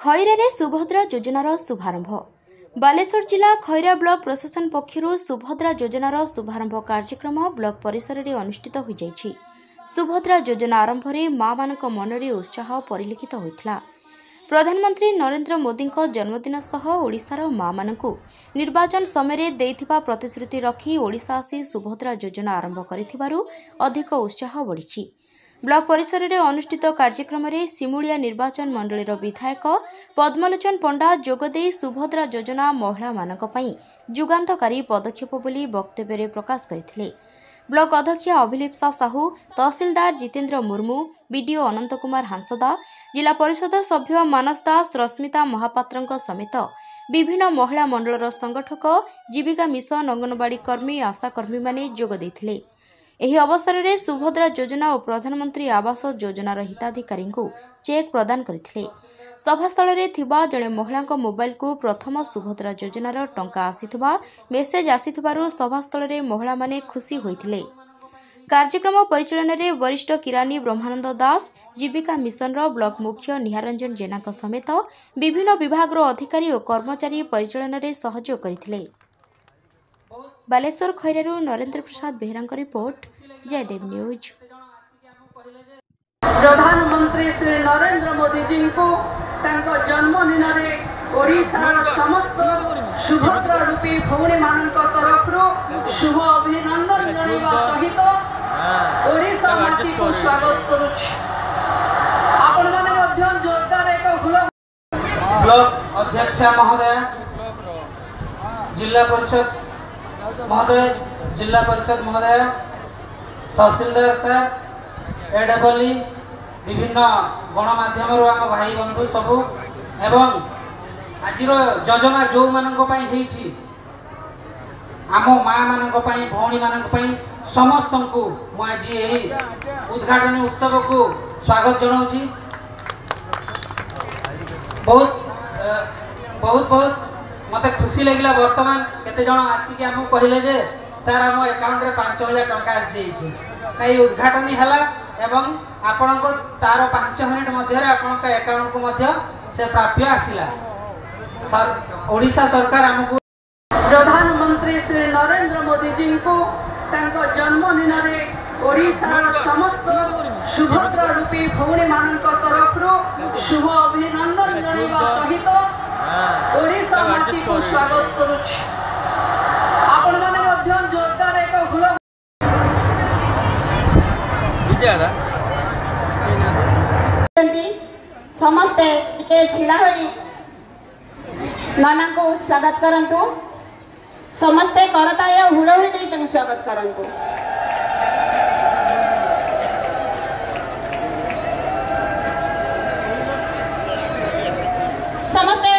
खैरारे सुभद्रा योजनार शुभारंभ। बालेश्वर जिला खैरा ब्लॉक प्रशासन पक्षरु सुभद्रा योजनार शुभारंभ कार्यक्रम ब्लॉक परिसर में अनुष्ठित हो जाइछि। सुभद्रा योजना आरंभ में माँ मानक मनरे उत्साह परिलक्षित होइथिला। प्रधानमंत्री नरेंद्र मोदी जन्मदिन सह ओडिशार माँ मानकु निर्वाचन समय देइथिबा प्रतिश्रुति रखी ओडिशा आसी सुभद्रा योजना आरंभ करिथिबारु अधिक उत्साह बढ़िछि। ब्लॉक परिसर में अनुष्ठित कार्यक्रम में सिमुलिया निर्वाचन मंडलीर विधायक पद्मलोचन पंडा जोगदे सुभद्रा योजना महिला मानक पई जुगांतकारी पदक्षेप बोली वक्तव्य प्रकाश करथिले। ब्लॉक अध्यक्ष अभिलिप्सा साहू, तहसीलदार जितेन्द्र मुर्मू, बीडीओ अनंत कुमार हांसदा, जिला परिषद सभ्य मानस दास, रश्मिता महापात्र समेत विभिन्न महिला मंडलर संगठक, जीविका मिशन, अंगनवाड़ी कर्मी, आशा कर्मी माने जोग देथिले। एही अवसर में सुभद्रा योजना और प्रधानमंत्री आवास योजनार हिताधिकारी चेक प्रदान करथिले। सभास्थल में थिबा जड़े महिला मोबाइल को प्रथम सुभद्रा योजनार टंका आसीथिबा मेसेज आसीथिबारु सभास्थल में महिला माने खुशी होइथिले। कार्यक्रम परिचालन में वरिष्ठ किरानी ब्रह्मानंद दास, जीविका मिशन ब्लॉक मुख्य निहारंजन जेना समेत विभिन्न विभाग अधिकारी और कर्मचारी परिचालन में सहयोग करथिले। बालेश्वर खैरारू नरेंद्र प्रसाद बेहरा रिपोर्ट, जयदेव न्यूज। प्रधानमंत्री श्री नरेंद्र मोदी जी को जन्मदिन में ओडिशार समस्त सुभद्रा रूपी भौणी मान तरफ शुभ अभिनंदन जनाइबा सहित ओडिशा माटी को स्वागत करुछि। आपण माने मध्य जोरदार एक हुल। ब्लॉक अध्यक्ष महोदय, जिला परिषद महोदय, जिला परिषद महोदय, तहसीलदार साहब, एडबली, विभिन्न गणमाध्यम आम भाई बंधु सबू एवं आज योजना जो मानक आम माँ मानक भौणी मानक समस्त को आज यही उद्घाटन उत्सव को स्वागत जनाऊँ। बहुत बहुत बहुत मत खुशी लगे। बर्तमान केते जन आसिक आमको कहले जे सर आम अकाउंट रे 5000 टंका आसी कई उद्घाटन है एवं आपण को तार 5 मिनिट मध्य आपण अकाउंट को मध्य से प्राप्य आसिला। सर ओडिशा सरकार आमको प्रधानमंत्री श्री नरेंद्र मोदी जी को जन्मदिन में ओडिशार समस्त सुभद्रा रूपी भौणी मान तरफ शुभ अभिनंदन जनाइबा सहित ओडिशा माटी को स्वागत करुछि। आपण माने मध्य जोरदार एक हुल। समस्ते छिड़ा होई नाना को स्वागत करंतु। समस्ते करताया हुड़हुड़ी दे स्वागत करंतु। समस्ते